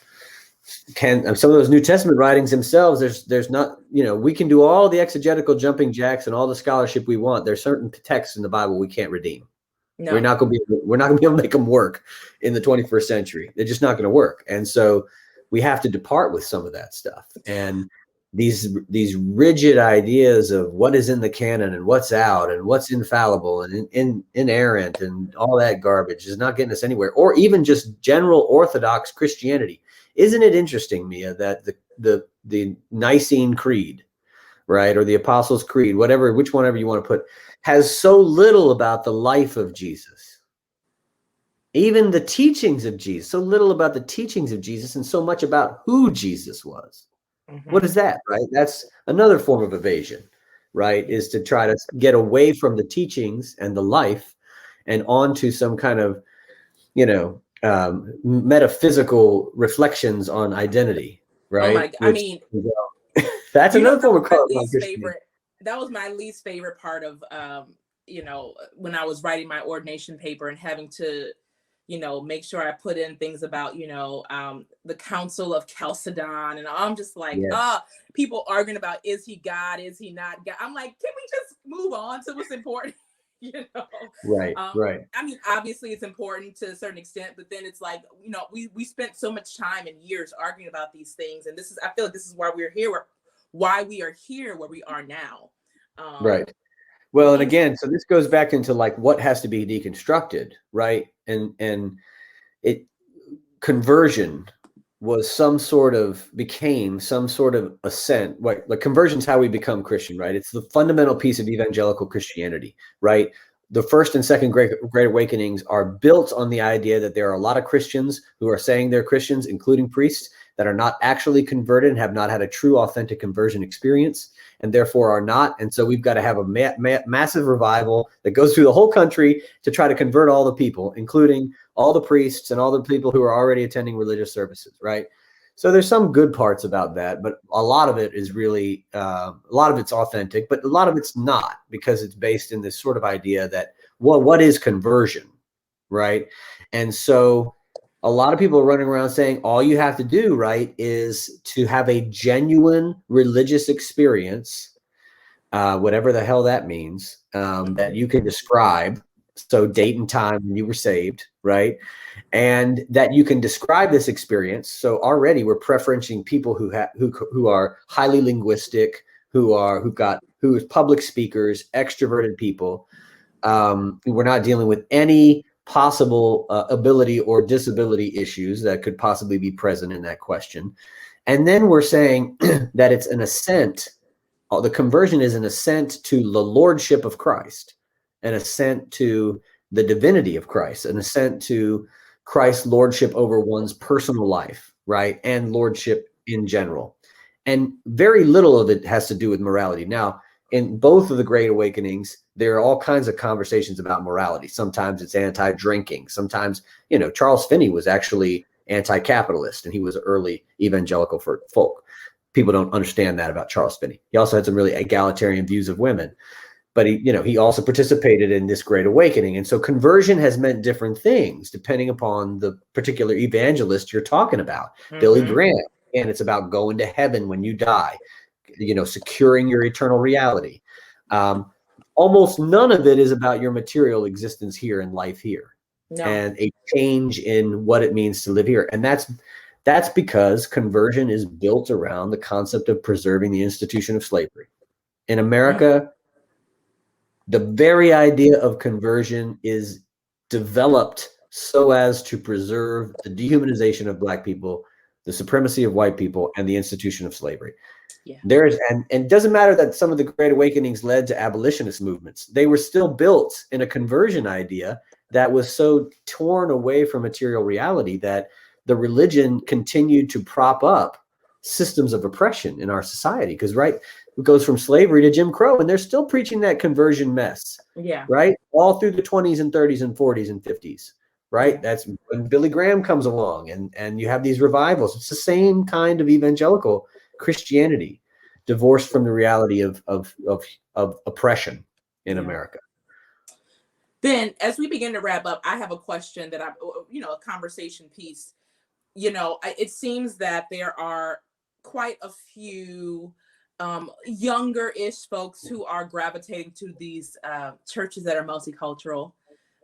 some of those New Testament writings themselves. There's not, we can do all the exegetical jumping jacks and all the scholarship we want. There's certain texts in the Bible we can't redeem. No. We're not going to be able to make them work in the 21st century. They're just not going to work. And so we have to depart with some of that stuff. And these rigid ideas of what is in the canon and what's out and what's infallible and inerrant and all that garbage is not getting us anywhere. Or even just general Orthodox Christianity. Isn't it interesting, Mia, that the Nicene Creed, right, or the Apostles' Creed, which one ever you want to put, has so little about the life of Jesus. Even the teachings of Jesus, so little about the teachings of Jesus and so much about who Jesus was. What Mm-hmm. is that, right? That's another form of evasion, right? Is to try to get away from the teachings and the life and onto some kind of, metaphysical reflections on identity, Oh right? my, I Which, mean, that's another that form was of my colorblind least Christianity. favorite. That was my least favorite part of, when I was writing my ordination paper and having to, make sure I put in things about, the Council of Chalcedon. And I'm just like, Yeah, people arguing about, is he God? Is he not God? I'm like, can we just move on to what's important? you know, right, right. I mean, obviously it's important to a certain extent, but then it's like, we spent so much time and years arguing about these things. And I feel like this is why we're here, why we are here where we are now. Right. Um, Well, and and again, so this goes back into like what has to be deconstructed, right? And it conversion became some sort of ascent. Like conversion is how we become Christian, right? It's the fundamental piece of evangelical Christianity, right? The first and second great awakenings are built on the idea that there are a lot of Christians who are saying they're Christians, including priests, that are not actually converted and have not had a true, authentic conversion experience, and therefore are not. And so we've got to have a massive revival that goes through the whole country to try to convert all the people, including all the priests and all the people who are already attending religious services, right? So there's some good parts about that, but a lot of it is really, a lot of it's authentic, but a lot of it's not, because it's based in this sort of idea that, well, what is conversion, right? And so a lot of people are running around saying all you have to do, right, is to have a genuine religious experience, whatever the hell that means, that you can describe. So date and time when you were saved, right? And that you can describe this experience. So already we're preferencing people who are highly linguistic, who are public speakers, extroverted people. We're not dealing with any possible ability or disability issues that could possibly be present in that question. And then we're saying that it's an ascent. The conversion is an ascent to the lordship of Christ, an ascent to the divinity of Christ, an ascent to Christ's lordship over one's personal life, right? And lordship in general. And very little of it has to do with morality. Now, in both of the Great Awakenings, there are all kinds of conversations about morality. Sometimes it's anti-drinking. Sometimes, Charles Finney was actually anti-capitalist, and he was early evangelical for folk. People don't understand that about Charles Finney. He also had some really egalitarian views of women, but he also participated in this Great Awakening. And so conversion has meant different things depending upon the particular evangelist you're talking about. Billy mm-hmm. Graham, and it's about going to heaven when you die, securing your eternal reality. Almost none of it is about your material existence here and life here, No. and a change in what it means to live here. And that's because conversion is built around the concept of preserving the institution of slavery. In America, the very idea of conversion is developed so as to preserve the dehumanization of Black people, the supremacy of white people, and the institution of slavery. Yeah. And it doesn't matter that some of the Great Awakenings led to abolitionist movements. They were still built in a conversion idea that was so torn away from material reality that the religion continued to prop up systems of oppression in our society. Because, right, it goes from slavery to Jim Crow, and they're still preaching that conversion mess. Yeah. Right? All through the 20s and 30s and 40s and 50s. Right? Yeah. That's when Billy Graham comes along, and you have these revivals. It's the same kind of evangelical Christianity, divorced from the reality of oppression in America. Then, as we begin to wrap up, I have a question that a conversation piece. It seems that there are quite a few younger-ish folks who are gravitating to these churches that are multicultural.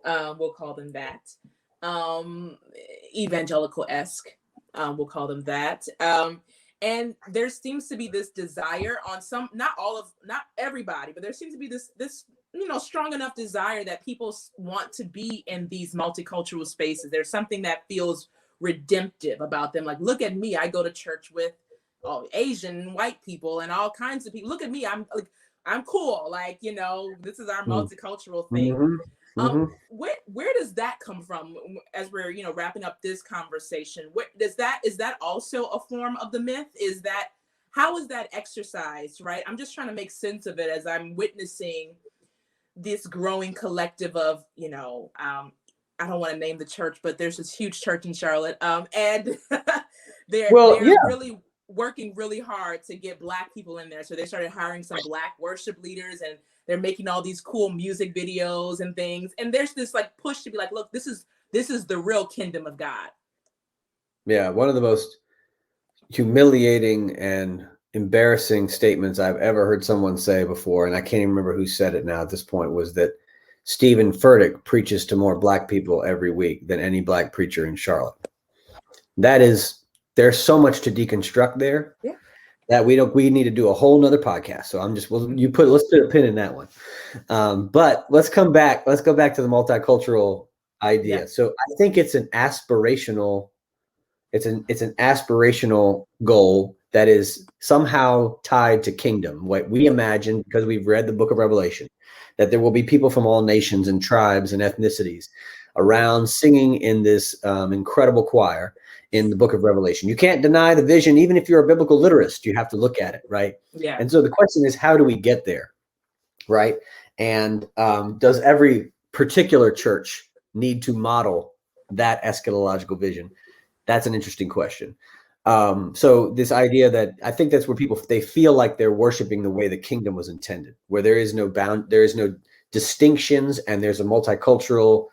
We'll call them that. Evangelical-esque. We'll call them that. And there seems to be this desire on some, not everybody, but there seems to be this strong enough desire that people want to be in these multicultural spaces. There's something that feels redemptive about them. Like, look at me, I go to church with Asian, white people, and all kinds of people. Look at me, I'm cool. Like, this is our multicultural thing. Mm-hmm. Mm-hmm. Where does that come from? As we're wrapping up this conversation, is that also a form of the myth? how is that exercised, right? I'm just trying to make sense of it as I'm witnessing this growing collective of, I don't want to name the church, but there's this huge church in Charlotte, and they're really working really hard to get Black people in there. So they started hiring some Black worship leaders, and they're making all these cool music videos and things. And there's this like push to be like, look, this is the real kingdom of God. Yeah, one of the most humiliating and embarrassing statements I've ever heard someone say before, and I can't even remember who said it now at this point, was that Stephen Furtick preaches to more Black people every week than any Black preacher in Charlotte. There's so much to deconstruct there that we need to do a whole nother podcast. So let's put a pin in that one. But let's go back to the multicultural idea. Yeah. So I think it's an aspirational goal that is somehow tied to kingdom. What we imagine, because we've read the book of Revelation, that there will be people from all nations and tribes and ethnicities around singing in this incredible choir in the book of Revelation. You can't deny the vision, even if you're a biblical literist. You have to look at it, right? Yeah. And so the question is, how do we get there, right? And does every particular church need to model that eschatological vision? That's an interesting question. So this idea that I think that's where they feel like they're worshiping the way the kingdom was intended, where there is no distinctions, and there's a multicultural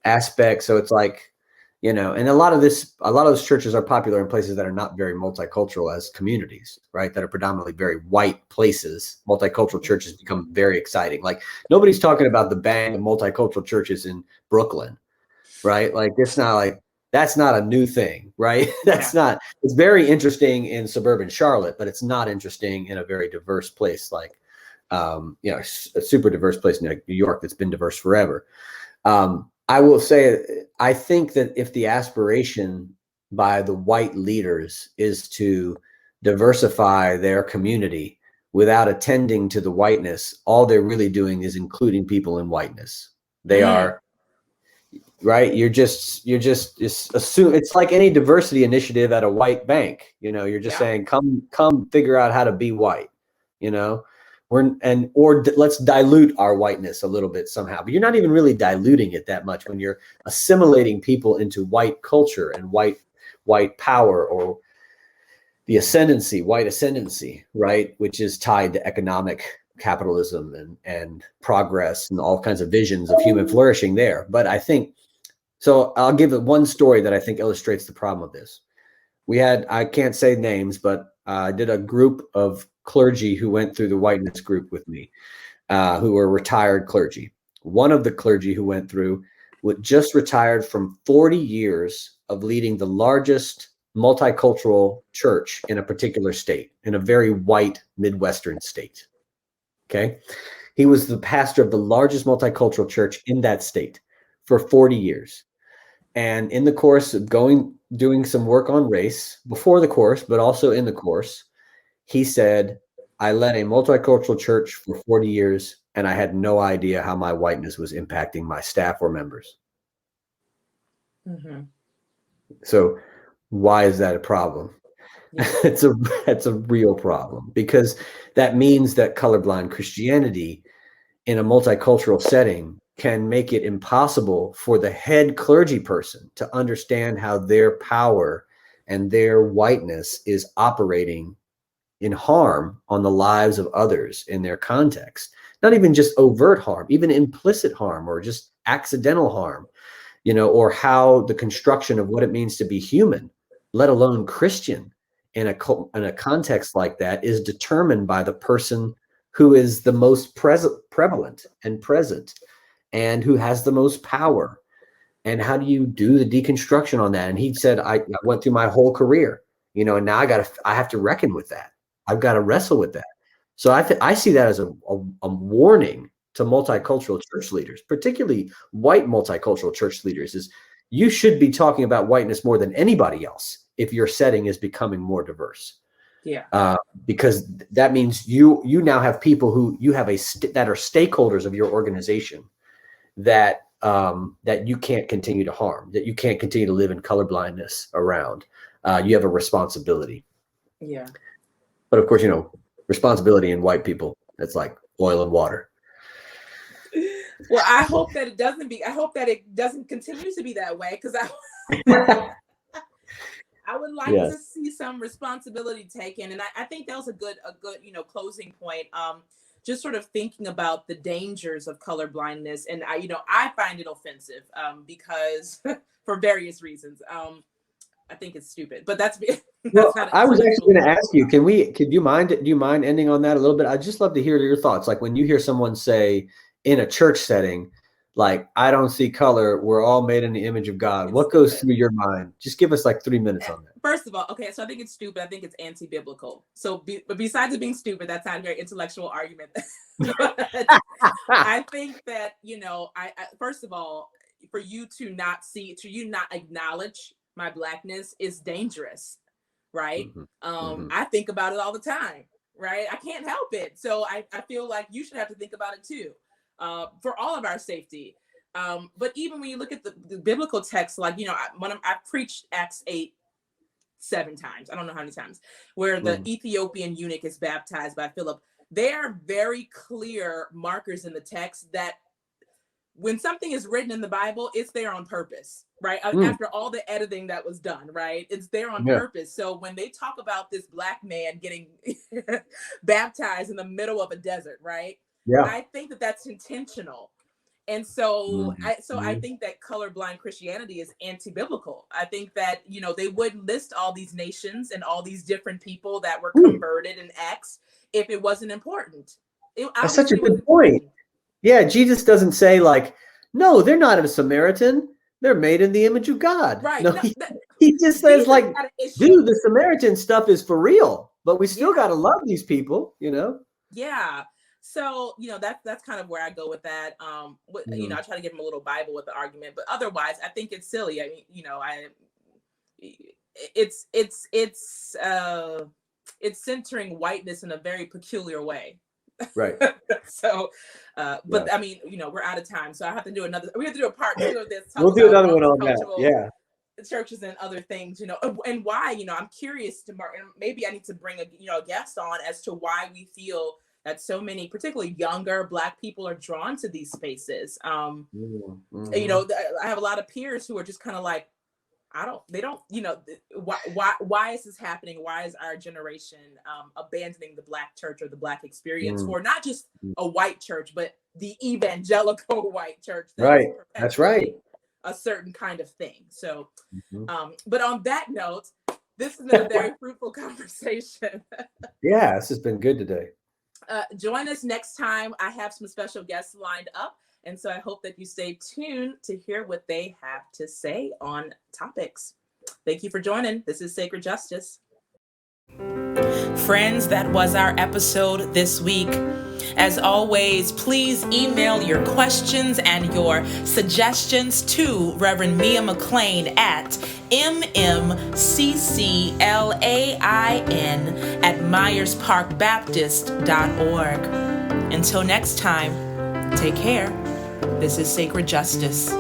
aspect. So it's like, and a lot of those churches are popular in places that are not very multicultural as communities, right? That are predominantly very white places. Multicultural churches become very exciting. Like, nobody's talking about the bang of multicultural churches in Brooklyn, right? Like, that's not a new thing, right? It's very interesting in suburban Charlotte, but it's not interesting in a very diverse place like, a super diverse place like New York that's been diverse forever. I will say, I think that if the aspiration by the white leaders is to diversify their community without attending to the whiteness, all they're really doing is including people in whiteness. They are, right? You're just assume it's like any diversity initiative at a white bank. You're just saying, come figure out how to be white, let's dilute our whiteness a little bit somehow. But you're not even really diluting it that much when you're assimilating people into white culture and white power, or the white ascendancy, right? Which is tied to economic capitalism and progress and all kinds of visions of human flourishing there. But I think, so I'll give it one story that I think illustrates the problem of this. I can't say names, but I did a group of clergy who went through the whiteness group with me, who were retired clergy. One of the clergy who went through just retired from 40 years of leading the largest multicultural church in a particular state, in a very white Midwestern state. Okay. He was the pastor of the largest multicultural church in that state for 40 years. And in the course of doing some work on race before the course, but also in the course, he said, I led a multicultural church for 40 years, and I had no idea how my whiteness was impacting my staff or members. Mm-hmm. So why is that a problem? Yeah. It's a real problem, because that means that colorblind Christianity in a multicultural setting can make it impossible for the head clergy person to understand how their power and their whiteness is operating in harm on the lives of others in their context. Not even just overt harm, even implicit harm, or just accidental harm, or how the construction of what it means to be human, let alone Christian, in a context like that, is determined by the person who is the most prevalent and present, and who has the most power. And how do you do the deconstruction on that? And he said, I went through my whole career, and now I have to reckon with that. I've got to wrestle with that. So I see that as a warning to multicultural church leaders, particularly white multicultural church leaders, is you should be talking about whiteness more than anybody else if your setting is becoming more diverse. Yeah. Because that means you now have people who you have that are stakeholders of your organization that you can't continue to harm, that you can't continue to live in colorblindness around. You have a responsibility. Yeah. But of course, responsibility in white people, it's like oil and water. Well, I hope that it doesn't continue to be that way, because I would like to see some responsibility taken. And I think that was a good, closing point. Just sort of thinking about the dangers of colorblindness. And I find it offensive, because for various reasons. I think it's stupid, but that's well, I was actually going to ask you, do you mind ending on that a little bit? I'd just love to hear your thoughts. Like when you hear someone say in a church setting, like, I don't see color, we're all made in the image of God. What goes through your mind? Just give us like 3 minutes on that. First of all, okay, so I think it's stupid. I think it's anti-biblical. So, but besides it being stupid, that's not a very intellectual argument. I think that, I first of all, for you to not acknowledge my Blackness is dangerous, right? I think about it all the time, right? I can't help it. So I feel like you should have to think about it too, for all of our safety. But even when you look at the biblical text, like, I've preached Acts 8 7 times, I don't know how many times, where the Ethiopian eunuch is baptized by Philip. There are very clear markers in the text that when something is written in the Bible, it's there on purpose, right? After all the editing that was done, right? It's there on purpose. So when they talk about this Black man getting baptized in the middle of a desert, right? Yeah. I think that that's intentional. And so I think that colorblind Christianity is anti-biblical. I think that, they wouldn't list all these nations and all these different people that were converted in Acts if it wasn't important. That's such a good point. Yeah, Jesus doesn't say like, no, they're not a Samaritan. They're made in the image of God. Right. No, he just says like, dude, the Samaritan stuff is for real, but we still got to love these people, Yeah. So, that's kind of where I go with that. I try to give him a little Bible with the argument, but otherwise I think it's silly. I mean, it's centering whiteness in a very peculiar way. Right. So, but I mean, we're out of time, so I have to do we have to do a part 2 of this. We'll do another one on that. Yeah. Churches and other things, and why, I'm curious and maybe I need to bring a guest on as to why we feel that so many, particularly younger Black people, are drawn to these spaces. I have a lot of peers who are just kind of like, why is this happening? Why is our generation abandoning the Black church or the Black experience for not just a white church, but the evangelical white church? Right. That's right. A certain kind of thing. So, but on that note, this has been a very fruitful conversation. Yeah, this has been good today. Join us next time. I have some special guests lined up. And so I hope that you stay tuned to hear what they have to say on topics. Thank you for joining. This is Sacred Justice. Friends, that was our episode this week. As always, please email your questions and your suggestions to Reverend Mia McLean at mmcclain@myersparkbaptist.org. Until next time, take care. This is Sacred Justice.